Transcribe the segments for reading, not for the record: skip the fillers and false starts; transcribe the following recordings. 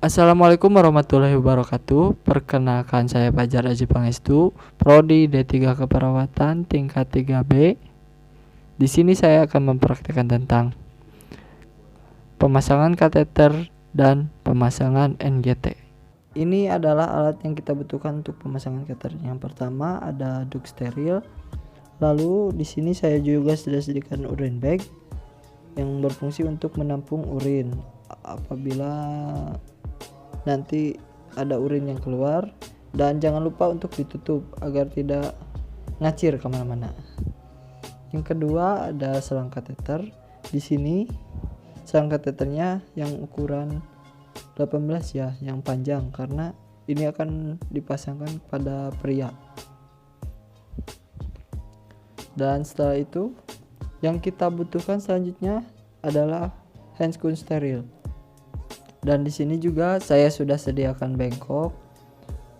Assalamualaikum warahmatullahi wabarakatuh. Perkenalkan saya Fajar Aji Pangestu, Prodi D3 Keperawatan tingkat 3B. Di sini saya akan mempraktikkan tentang pemasangan kateter dan pemasangan NGT. Ini adalah alat yang kita butuhkan untuk pemasangan kateter. Yang pertama ada duct steril. Lalu di sini saya juga sudah sediakan urine bag yang berfungsi untuk menampung urin apabila nanti ada urin yang keluar, dan jangan lupa untuk ditutup agar tidak ngacir kemana-mana. Yang kedua ada selang kateter. Di sini selang kateternya yang ukuran 18 ya, yang panjang, karena ini akan dipasangkan pada pria. Dan setelah itu yang kita butuhkan selanjutnya adalah handscoon steril. Dan di sini juga saya sudah sediakan bengkok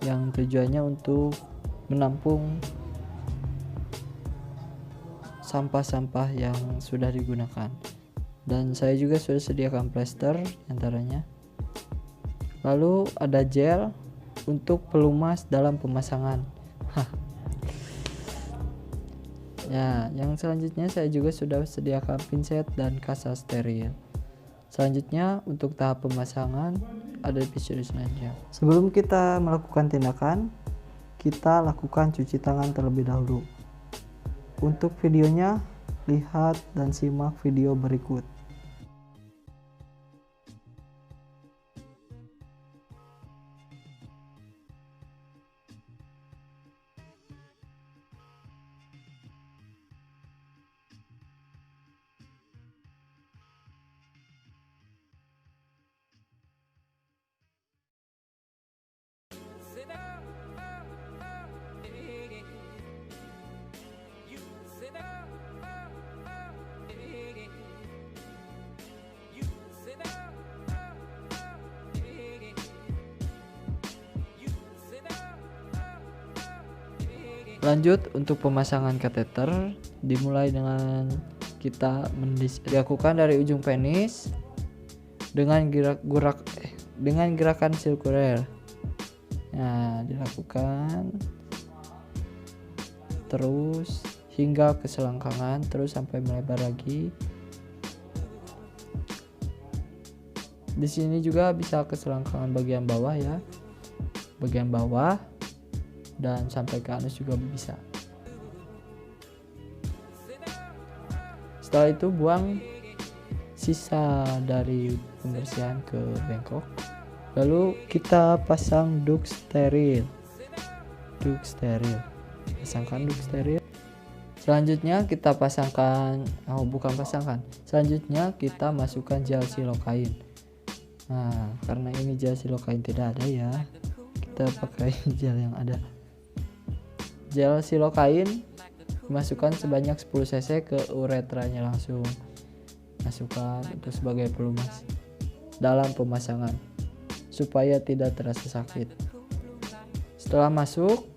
yang tujuannya untuk menampung sampah-sampah yang sudah digunakan. Dan saya juga sudah sediakan plester antaranya. Lalu ada gel untuk pelumas dalam pemasangan. Ya, yang selanjutnya saya juga sudah sediakan pinset dan kasa steril. Selanjutnya untuk tahap pemasangan ada episode selanjutnya. Sebelum kita melakukan tindakan, kita lakukan cuci tangan terlebih dahulu. Untuk videonya, lihat dan simak video berikut. Lanjut untuk pemasangan kateter, dimulai dengan kita dilakukan dari ujung penis dengan gerakan sirkuler. Nah, dilakukan terus hingga ke selangkangan, terus sampai melebar lagi. Di sini juga bisa ke selangkangan bagian bawah ya, bagian bawah, dan sampai ke anus juga bisa. Setelah itu buang sisa dari pembersihan ke bengkok. Lalu kita pasang duct steril. Pasangkan duct steril. Selanjutnya kita Selanjutnya kita masukkan gel silokain. Nah, karena ini gel silokain tidak ada ya, kita pakai gel yang ada. Gel silokain dimasukkan sebanyak 10 cc ke uretranya, langsung masukkan untuk sebagai pelumas dalam pemasangan supaya tidak terasa sakit. Setelah masuk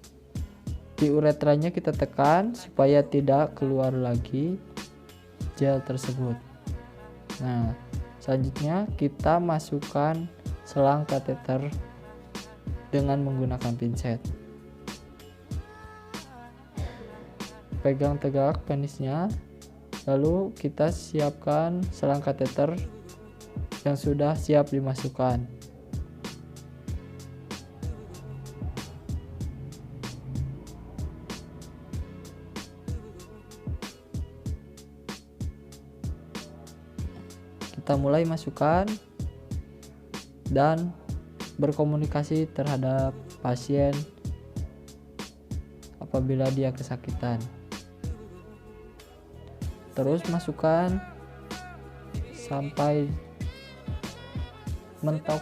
di uretranya, kita tekan supaya tidak keluar lagi gel tersebut. Nah, selanjutnya kita masukkan selang kateter dengan menggunakan pinset. Pegang tegak penisnya, lalu kita siapkan selang kateter yang sudah siap dimasukkan. Kita mulai masukkan dan berkomunikasi terhadap pasien apabila dia kesakitan. Terus masukkan sampai mentok.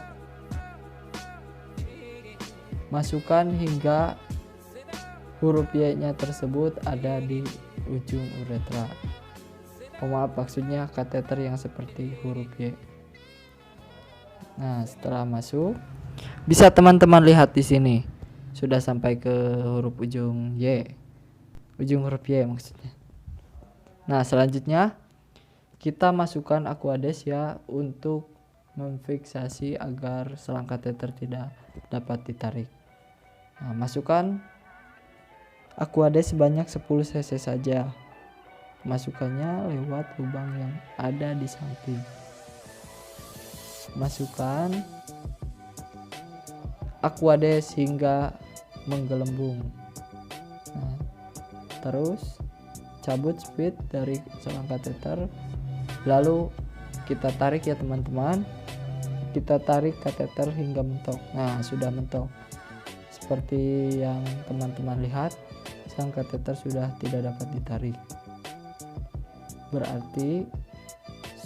Masukkan hingga huruf Y-nya tersebut ada di ujung uretra. Maaf, maksudnya kateter yang seperti huruf Y. Nah, setelah masuk, bisa teman-teman lihat di sini sudah sampai ke huruf ujung Y. Ujung huruf Y maksudnya. Nah, selanjutnya kita masukkan aquades ya untuk memfiksasi agar selang kateter tidak dapat ditarik. Nah, masukkan Aquades sebanyak 10 cc saja. Masukkannya lewat lubang yang ada di samping. Masukkan Aquades hingga menggelembung. Nah, terus cabut speed dari selang kateter, lalu kita tarik ya teman-teman. Kita tarik kateter hingga mentok. Nah, sudah mentok. Seperti yang teman-teman lihat, selang kateter sudah tidak dapat ditarik. Berarti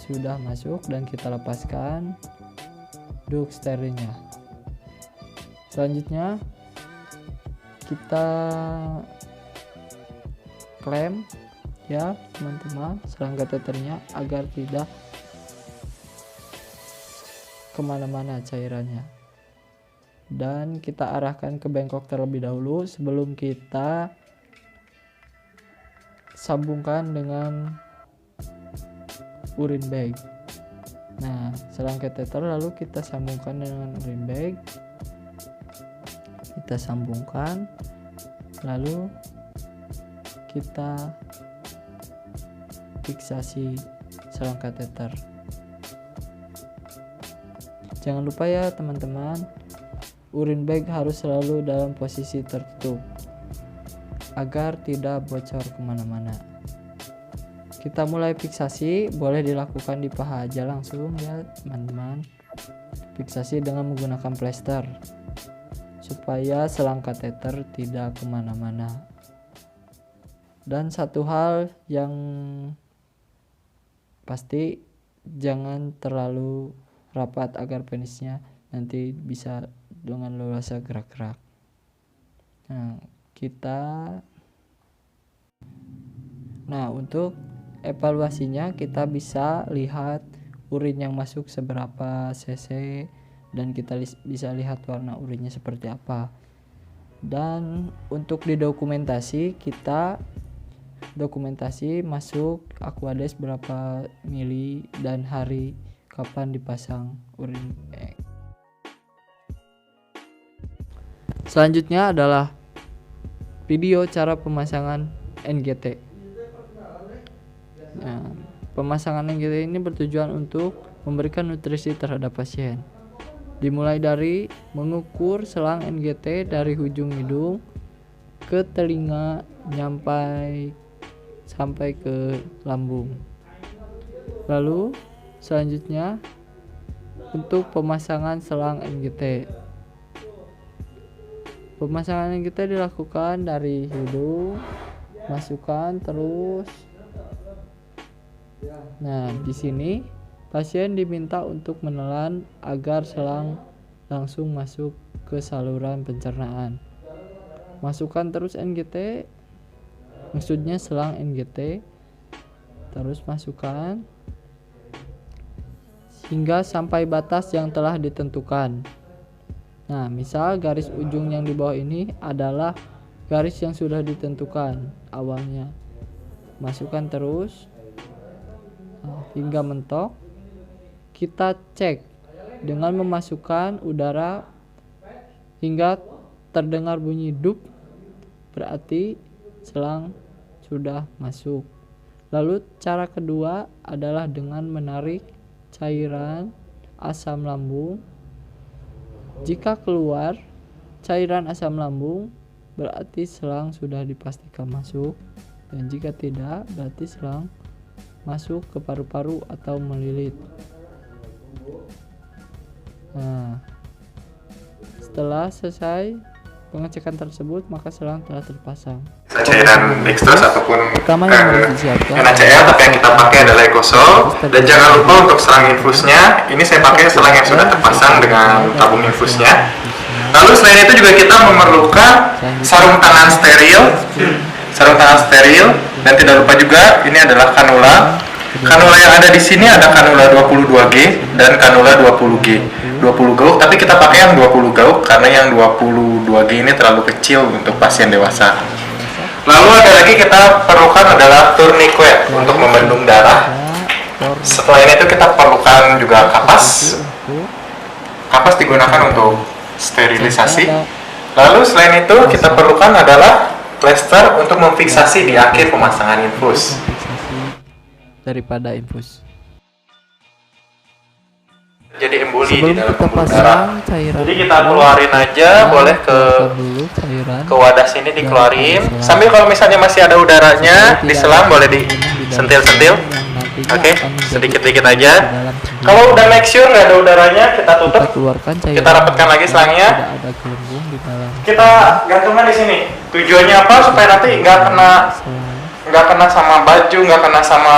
sudah masuk dan kita lepaskan duct steeringnya. Selanjutnya kita klem ya teman-teman selang kateternya agar tidak kemana-mana cairannya, dan kita arahkan ke bengkok terlebih dahulu sebelum kita sambungkan dengan urin bag. Nah, selang kateter lalu kita sambungkan dengan urin bag, kita sambungkan, lalu kita fiksasi selang kateter. Jangan lupa ya teman-teman, urin bag harus selalu dalam posisi tertutup agar tidak bocor kemana-mana. Kita mulai fiksasi, boleh dilakukan di paha aja langsung ya teman-teman. Fiksasi dengan menggunakan plester supaya selang kateter tidak kemana-mana. Dan satu hal yang pasti, jangan terlalu rapat agar penisnya nanti bisa dengan leluasa gerak-gerak. Nah, untuk evaluasinya kita bisa lihat urin yang masuk seberapa cc, dan kita bisa lihat warna urinnya seperti apa. Dan untuk di dokumentasi, kita dokumentasi masuk Aquades berapa mili dan hari kapan dipasang urin bag. Selanjutnya adalah video cara pemasangan NGT. Nah, pemasangan NGT ini bertujuan untuk memberikan nutrisi terhadap pasien. Dimulai dari mengukur selang NGT dari ujung hidung ke telinga sampai ke lambung. Lalu selanjutnya untuk pemasangan selang NGT. Pemasangan NGT dilakukan dari hidung, masukkan terus. Nah, di sini pasien diminta untuk menelan agar selang langsung masuk ke saluran pencernaan. Masukkan terus NGT, maksudnya selang NGT, terus masukkan hingga sampai batas yang telah ditentukan. Nah, misal garis ujung yang di bawah ini adalah garis yang sudah ditentukan awalnya. Masukkan terus hingga mentok. Kita cek dengan memasukkan udara hingga terdengar bunyi dup, berarti selang sudah masuk. Lalu cara kedua adalah dengan menarik cairan asam lambung. Jika keluar cairan asam lambung, berarti selang sudah dipastikan masuk, dan jika tidak, berarti selang masuk ke paru-paru atau melilit. Nah, setelah selesai pengecekan tersebut, maka selang telah terpasang. Cairan dextrose ataupun Pertama yang harus disiapkan NaCl, tapi yang kita pakai adalah Ecosol. Dan jangan lupa untuk selang infusnya, ini saya pakai selang yang sudah terpasang dengan tabung infusnya. Lalu selain itu juga kita memerlukan sarung tangan steril, dan tidak lupa juga ini adalah kanula. Kanula yang ada di sini ada kanula 22G dan kanula 20G. 20 gauk, tapi kita pakai yang 20 gauk karena yang 22G ini terlalu kecil untuk pasien dewasa. Lalu ada lagi kita perlukan adalah tourniquet untuk membendung darah. Setelah itu kita perlukan juga kapas Kapas digunakan untuk sterilisasi. Ada Lalu selain itu kita perlukan adalah plester untuk memfiksasi di akhir pemasangan infus. fiksasi daripada infus. Jadi emboli di Sebelum dalam kita pembuluh pasang darah. cairan, Jadi kita keluarin aja, boleh ke dulu cairan. wadah sini dikeluarin. Sambil kalau misalnya masih ada udaranya di selang boleh disentil-sentil. Oke, sedikit-sedikit aja. Kalau udah make sure nggak ada udaranya, kita tutup. Kita keluarkan cairan. Kita rapatkan lagi selangnya. Tidak ada gelembung di dalam Kita gantungkan di sini. Tujuannya apa? Supaya nanti selang. nggak kena sama baju, nggak kena sama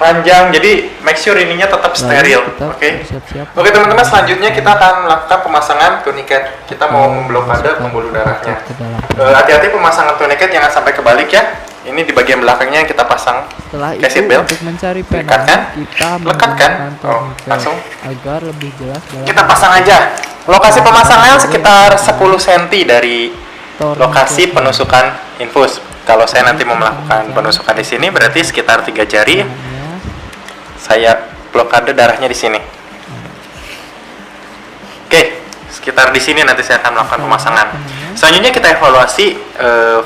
ranjang. Jadi make sure ininya tetap steril. Oke. Siap-siap. Oke teman-teman, selanjutnya kita akan melakukan pemasangan tuniket. Kita mau memblokade pembuluh darahnya. Ke dalam. Hati-hati pemasangan tuniket, jangan sampai kebalik ya. Ini di bagian belakangnya yang kita pasang. Setelah Kayak itu seatbelt. untuk mencari pena Lekatkan. kita Lekatkan. menggunakan Oh, tourniquet langsung. agar lebih jelas dalam Kita pasang aja. Lokasi pemasangan sekitar 10 cm dari tourniquet. lokasi penusukan infus. Kalau saya nanti mau melakukan penusukan di sini, berarti sekitar 3 jari. Hanya Saya blokade darahnya di sini. Oke, sekitar di sini nanti saya akan melakukan pemasangan. Selanjutnya kita evaluasi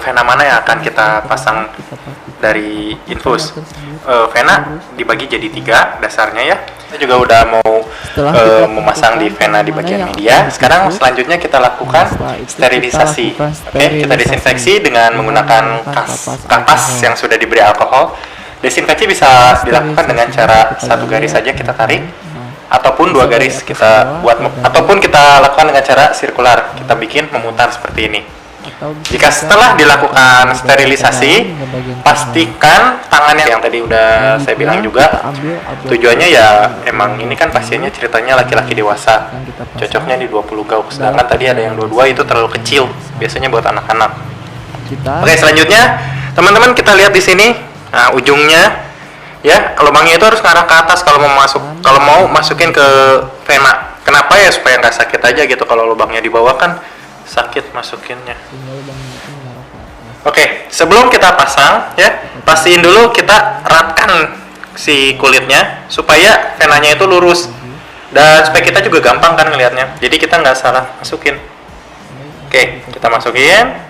vena mana yang akan kita pasang kita pakai dari infus. tersebut. Vena dibagi jadi 3 dasarnya ya. Saya juga udah mau Setelah kita memasang di tentukan vena di mana bagian yang media. akan Sekarang ditutup. selanjutnya kita lakukan Setelah itu sterilisasi. kita lakukan Oke, kita sterilisasi desinfeksi dengan menggunakan kapas alkohol. yang sudah diberi alkohol. Desinfeksi bisa dilakukan dengan cara satu garis saja kita tarik, ataupun 2 garis kita buat, ataupun kita lakukan dengan cara sirkular. Kita bikin memutar seperti ini. Atau bisa Jika setelah dilakukan sterilisasi, ke bagian pastikan tangannya yang tadi udah saya bilang juga. kita ambil Tujuannya ya emang ini kan pasiennya ceritanya laki-laki dewasa. akan kita pasang. Cocoknya di 20 gauk, sedangkan tadi ada yang 22 itu terlalu kecil. Biasanya buat anak-anak. Kita Oke, selanjutnya teman-teman kita lihat di sini. Nah, ujungnya ya, lubangnya itu harus ngarah ke atas kalau mau masukin ke vena. Kenapa ya? Supaya nggak sakit aja gitu. Kalau lubangnya di bawah kan sakit masukinnya. tinggal lubang itu mengarah ke atas. Oke, sebelum kita pasang ya, pastiin dulu kita eratkan si kulitnya supaya venanya itu lurus dan supaya kita juga gampang kan ngelihatnya. Jadi kita nggak salah masukin. Oke, kita masukin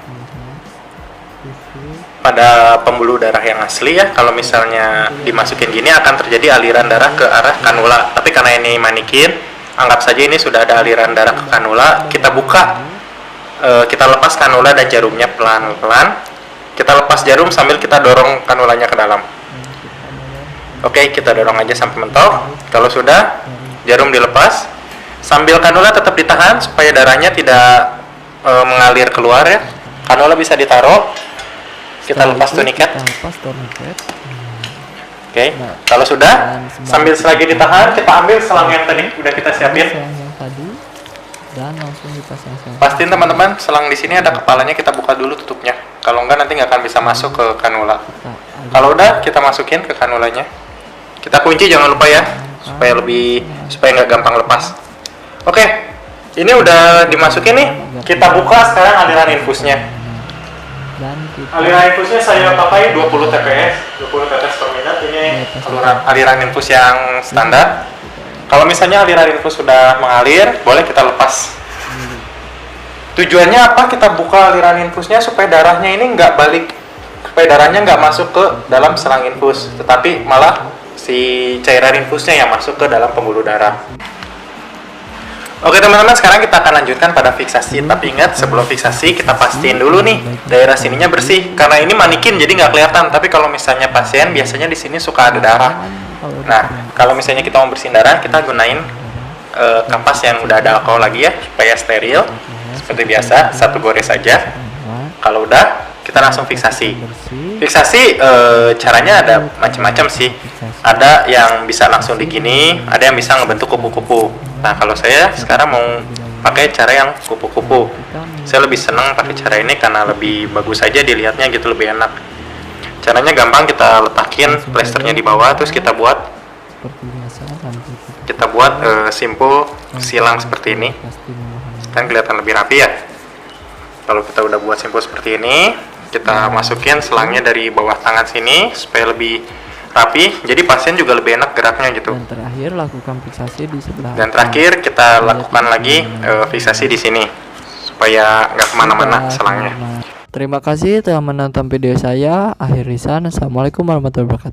pada pembuluh darah yang asli ya. Kalau misalnya dimasukin gini akan terjadi aliran darah ke arah kanula. Tapi karena ini manikin, anggap saja ini sudah ada aliran darah ke kanula. Kita buka, kita lepas kanula dan jarumnya pelan-pelan. Kita lepas jarum sambil kita dorong kanulanya ke dalam. Oke, kita dorong aja sampai mentok. Kalau sudah, jarum dilepas. Sambil kanula tetap ditahan supaya darahnya tidak mengalir keluar ya. Kanula bisa ditaruh. Kita Setelah lepas itu, tuniket. kita lepas tourniquet. Oke, kalau sudah, sambil selagi ditahan, kita ambil selang yang tadi udah kita siapin. Selang yang tadi dan langsung dipasang selang. Pastiin teman-teman, selang di sini ada kepalanya, kita buka dulu tutupnya. Kalau enggak nanti nggak akan bisa masuk ke kanula. Kalau udah, kita masukin ke kanulanya. Kita kunci jangan lupa ya, supaya nggak gampang lepas. Oke, ini udah dimasukin nih. Kita buka sekarang aliran infusnya. Dan kita Aliran infusnya saya pakai 20 TPS, 20 tetes per menit. Ini aliran infus yang standar. Kalau misalnya aliran infus sudah mengalir, boleh kita lepas. Tujuannya apa? Kita buka aliran infusnya supaya darahnya ini nggak balik, supaya darahnya nggak masuk ke dalam selang infus, tetapi malah si cairan infusnya yang masuk ke dalam pembuluh darah. Oke teman-teman, sekarang kita akan lanjutkan pada fiksasi. Tapi ingat, sebelum fiksasi kita pastiin dulu nih daerah sininya bersih. Karena ini manikin jadi nggak kelihatan. Tapi kalau misalnya pasien, biasanya di sini suka ada darah. Nah, kalau misalnya kita mau bersihin darah, kita gunain kapas yang udah ada alkohol lagi ya, supaya steril. Seperti biasa, satu gores saja. Kalau udah, kita langsung fiksasi. Fiksasi caranya ada macam-macam sih. Ada yang bisa langsung digini, ada yang bisa ngebentuk kupu-kupu. Nah, kalau saya sekarang mau pakai cara yang kupu-kupu. Saya lebih senang pakai cara ini karena lebih bagus aja dilihatnya gitu, lebih enak. Caranya gampang, kita letakin plesternya di bawah, terus kita buat simpul silang seperti ini. Kan kelihatan lebih rapi ya. Kalau kita udah buat simpul seperti ini, kita masukin selangnya dari bawah tangan sini supaya lebih rapi, jadi pasien juga lebih enak geraknya gitu. Dan terakhir lakukan fiksasi di sebelah Dan atas. terakhir kita lakukan lagi fiksasi di sini supaya nggak kemana-mana selangnya. Terima kasih telah menonton video saya. Akhir lisan, assalamualaikum warahmatullahi wabarakatuh.